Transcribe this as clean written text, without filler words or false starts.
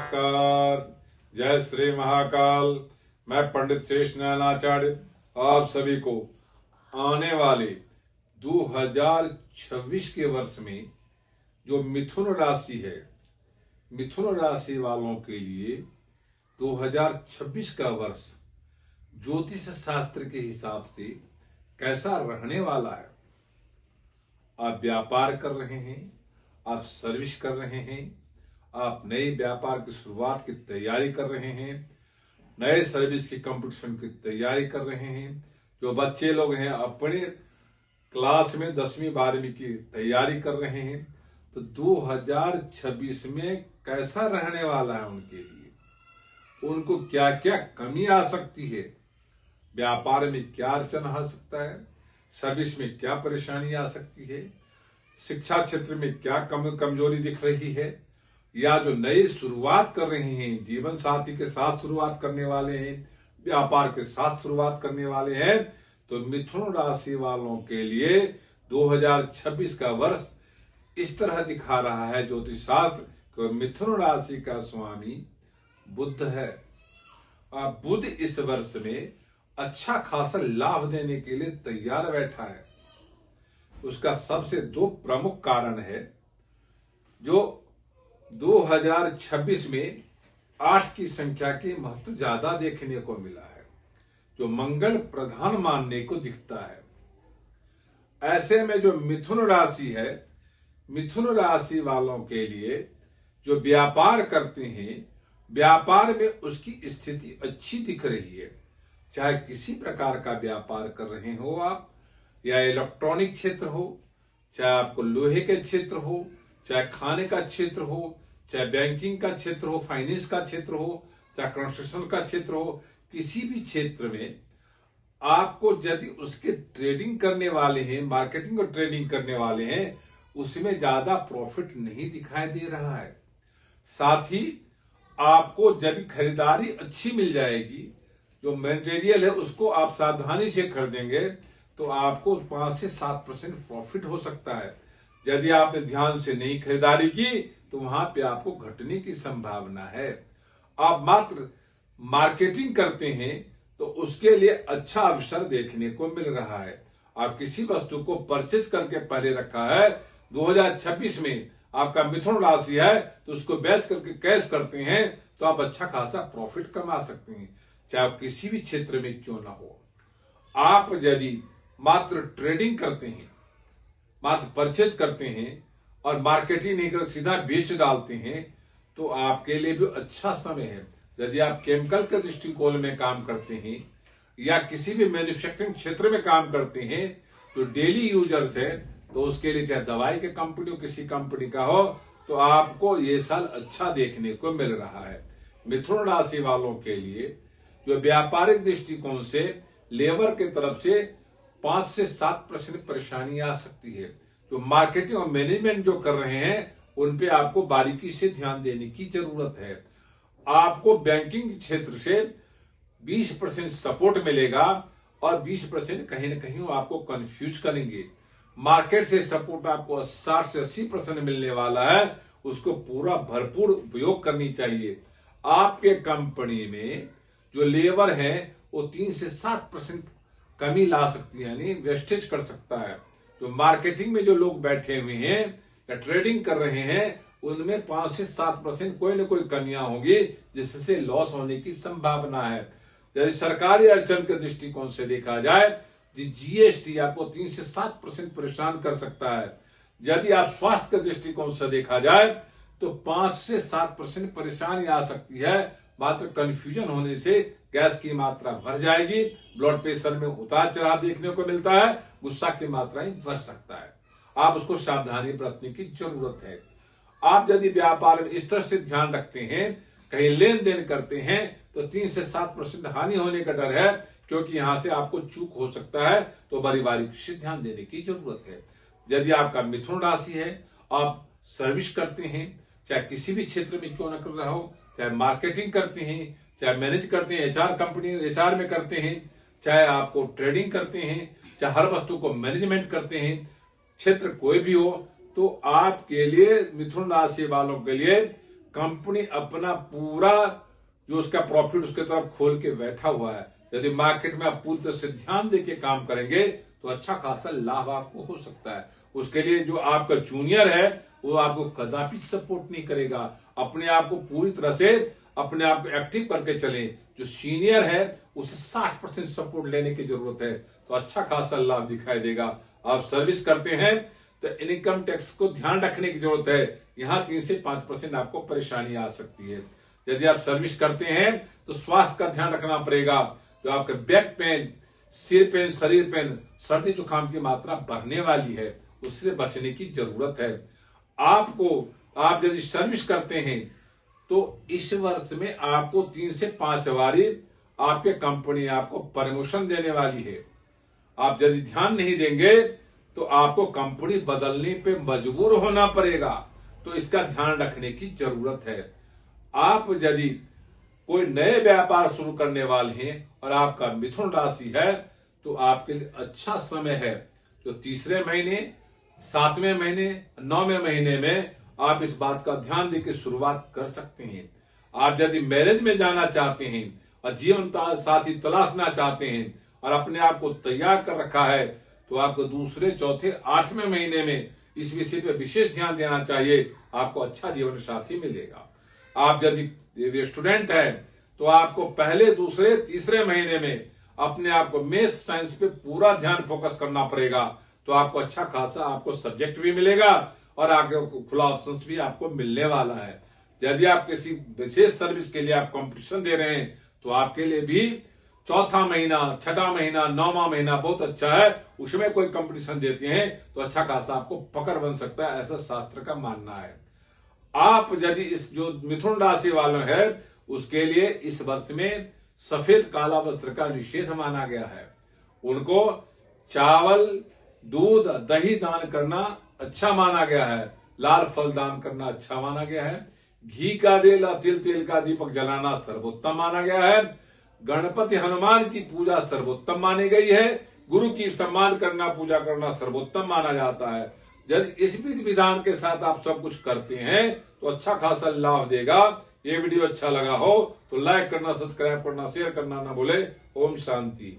नमस्कार। जय श्री महाकाल। मैं पंडित शेष नयनाचार्य आप सभी को आने वाले 2026 के वर्ष में जो मिथुन राशि है, मिथुन राशि वालों के लिए 2026 का वर्ष ज्योतिष शास्त्र के हिसाब से कैसा रहने वाला है। आप व्यापार कर रहे हैं, आप सर्विस कर रहे हैं, आप नए व्यापार की शुरुआत की तैयारी कर रहे हैं, नए सर्विस की कंपटीशन की तैयारी कर रहे हैं, जो बच्चे लोग हैं अपने क्लास में 10वीं 12वीं की तैयारी कर रहे हैं, तो 2026 में कैसा रहने वाला है उनके लिए, उनको क्या क्या कमी आ सकती है, व्यापार में क्या अड़चन आ सकता है, सर्विस में क्या परेशानी आ सकती है, शिक्षा क्षेत्र में क्या कमजोरी दिख रही है, या जो नई शुरुआत कर रहे हैं, जीवन साथी के साथ शुरुआत करने वाले हैं, व्यापार के साथ शुरुआत करने वाले हैं, तो मिथुन राशि वालों के लिए 2026 का वर्ष इस तरह दिखा रहा है ज्योतिष शास्त्र कि मिथुन राशि का स्वामी बुध है। बुध इस वर्ष में अच्छा खासा लाभ देने के लिए तैयार बैठा है। उसका सबसे दो प्रमुख कारण है। जो 2026 में 8 की संख्या के महत्व ज्यादा देखने को मिला है, जो मंगल प्रधान मानने को दिखता है। ऐसे में जो मिथुन राशि है, मिथुन राशि वालों के लिए जो व्यापार करते हैं, व्यापार में उसकी स्थिति अच्छी दिख रही है। चाहे किसी प्रकार का व्यापार कर रहे हो आप, या इलेक्ट्रॉनिक क्षेत्र हो, चाहे आपको लोहे के क्षेत्र हो, चाहे खाने का क्षेत्र हो, चाहे बैंकिंग का क्षेत्र हो, फाइनेंस का क्षेत्र हो, चाहे कंस्ट्रक्शन का क्षेत्र हो, किसी भी क्षेत्र में आपको यदि उसके ट्रेडिंग करने वाले हैं, मार्केटिंग और ट्रेडिंग करने वाले हैं, उसमें ज्यादा प्रॉफिट नहीं दिखाई दे रहा है। साथ ही आपको यदि खरीदारी अच्छी मिल जाएगी, जो मटेरियल है उसको आप सावधानी से खरीदेंगे, तो आपको 5 से 7% प्रॉफिट हो सकता है। यदि आपने ध्यान से नहीं खरीदारी की तो वहां पे आपको घटने की संभावना है। आप मात्र मार्केटिंग करते हैं तो उसके लिए अच्छा अवसर देखने को मिल रहा है। आप किसी वस्तु को परचेज करके पहले रखा है, 2026 में आपका मिथुन राशि है, तो उसको बेच करके कैश करते हैं तो आप अच्छा खासा प्रॉफिट कमा सकते हैं, चाहे आप किसी भी क्षेत्र में क्यों ना हो। आप यदि मात्र ट्रेडिंग करते हैं, मात्र परचेज करते हैं और मार्केटिंग नहीं कर सीधा बेच डालते हैं, तो आपके लिए भी अच्छा समय है। यदि आप केमिकल के दृष्टिकोण में काम करते हैं या किसी भी मैन्युफैक्चरिंग क्षेत्र में काम करते हैं, तो डेली यूजर्स है, तो उसके लिए चाहे दवाई के कंपनी हो, किसी कंपनी का हो, तो आपको ये साल अच्छा देखने को मिल रहा है। मिथुन राशि वालों के लिए जो व्यापारिक दृष्टिकोण से लेबर के तरफ से 5 से 7% परेशानी आ सकती है। जो मार्केटिंग और मैनेजमेंट जो कर रहे हैं, उन पे आपको बारीकी से ध्यान देने की जरूरत है। आपको बैंकिंग क्षेत्र से 20% सपोर्ट मिलेगा और 20% कहीं न कहीं आपको कंफ्यूज करेंगे। मार्केट से सपोर्ट आपको 60 से 80% मिलने वाला है, उसको पूरा भरपूर उपयोग करनी चाहिए। आपके कंपनी में जो लेबर है वो 3 से 7% कमी ला सकती है, यानी वेस्टेज कर सकता है। जो मार्केटिंग में जो लोग बैठे हुए हैं या ट्रेडिंग कर रहे हैं, उनमें 5 से 7% कोई न कोई कमियां होंगी, जिससे लॉस होने की संभावना है। यदि सरकारी अड़चन के दृष्टिकोण से देखा जाए, जीएसटी आपको 3 से 7% परेशान कर सकता है। यदि आप स्वास्थ्य के दृष्टिकोण से देखा जाए तो 5 से 7% परेशानी आ सकती है। मात्र कंफ्यूजन होने से गैस की मात्रा बढ़ जाएगी, ब्लड प्रेशर में उतार चढ़ाव देखने को मिलता है, गुस्सा की मात्रा बढ़ सकता है। आप उसको सावधानी बरतने की जरूरत है। आप यदि व्यापार में इस तरह से ध्यान रखते हैं, कहीं लेन देन करते हैं, तो 3 से 7% हानि होने का डर है, क्योंकि यहां से आपको चूक हो सकता है, तो बारीक से ध्यान देने की जरूरत है। यदि आपका मिथुन राशि है, आप सर्विस करते हैं, चाहे किसी भी क्षेत्र में क्यों न कर रहा हो, चाहे मार्केटिंग करते हैं, चाहे मैनेज करते हैं, एचआर में करते हैं, चाहे आपको ट्रेडिंग करते हैं, चाहे हर वस्तु को मैनेजमेंट करते हैं, क्षेत्र कोई भी हो, तो आपके लिए मिथुन राशि वालों के लिए कंपनी अपना पूरा जो उसका प्रॉफिट उसके तरफ खोल के बैठा हुआ है। यदि मार्केट में आप पूरी तरह से ध्यान देके काम करेंगे तो अच्छा खासा लाभ आपको हो सकता है। उसके लिए जो आपका जूनियर है वो आपको कदापि सपोर्ट नहीं करेगा। अपने आप को पूरी तरह से अपने आप को एक्टिव करके चलें। जो सीनियर है उसे 60% सपोर्ट लेने की जरूरत है, तो अच्छा खासा लाभ दिखाई देगा। आप सर्विस करते हैं तो इनकम टैक्स को ध्यान रखने की जरूरत है। यहां 3 से 5% आपको परेशानी आ सकती है। यदि आप सर्विस करते हैं तो स्वास्थ्य का ध्यान रखना पड़ेगा। जो आपके बैक पेन, सिर पेन, शरीर पेन, सर्दी जुकाम की मात्रा बढ़ने वाली है, उससे बचने की जरूरत है। आप यदि सर्विस करते हैं तो इस वर्ष में आपको 3 से 5 बारी आपके कंपनी आपको प्रमोशन देने वाली है। आप यदि ध्यान नहीं देंगे तो आपको कंपनी बदलने पे मजबूर होना पड़ेगा, तो इसका ध्यान रखने की जरूरत है। आप यदि कोई नए व्यापार शुरू करने वाले हैं और आपका मिथुन राशि है तो आपके लिए अच्छा समय है। जो तीसरे महीने, 7वें महीने, 9वें महीने में आप इस बात का ध्यान देकर शुरुआत कर सकते हैं। आप यदि मैरिज में जाना चाहते हैं और जीवन साथी तलाशना चाहते हैं और अपने आप को तैयार कर रखा है तो आपको दूसरे, चौथे, 8वें महीने में इस विषय पर विशेष ध्यान देना चाहिए। आपको अच्छा जीवन साथी मिलेगा। आप यदि स्टूडेंट है तो आपको पहले, दूसरे, तीसरे महीने में अपने आप को मैथ साइंस पे पूरा ध्यान फोकस करना पड़ेगा, तो आपको अच्छा खासा आपको सब्जेक्ट भी मिलेगा और आगे खुला ऑप्शंस भी आपको मिलने वाला है। यदि आप किसी विशेष सर्विस के लिए आप कंपटीशन दे रहे हैं तो आपके लिए भी चौथा महीना, 6वां महीना, 9वां महीना बहुत अच्छा है। उसमें कोई कंपटीशन देते हैं तो अच्छा खासा आपको पकड़ बन सकता है, ऐसा शास्त्र का मानना है। आप यदि इस जो मिथुन राशि वालों है उसके लिए इस वर्ष में सफेद काला वस्त्र का निषेध माना गया है। उनको चावल, दूध, दही दान करना अच्छा माना गया है। लाल फल दान करना अच्छा माना गया है। घी का तेल का दीपक जलाना सर्वोत्तम माना गया है। गणपति हनुमान की पूजा सर्वोत्तम मानी गई है। गुरु की सम्मान करना, पूजा करना सर्वोत्तम माना जाता है। जब इस विधि विधान के साथ आप सब कुछ करते हैं तो अच्छा खासा लाभ देगा। ये वीडियो अच्छा लगा हो तो लाइक करना, सब्सक्राइब करना, शेयर करना ना भूले। ओम शांति।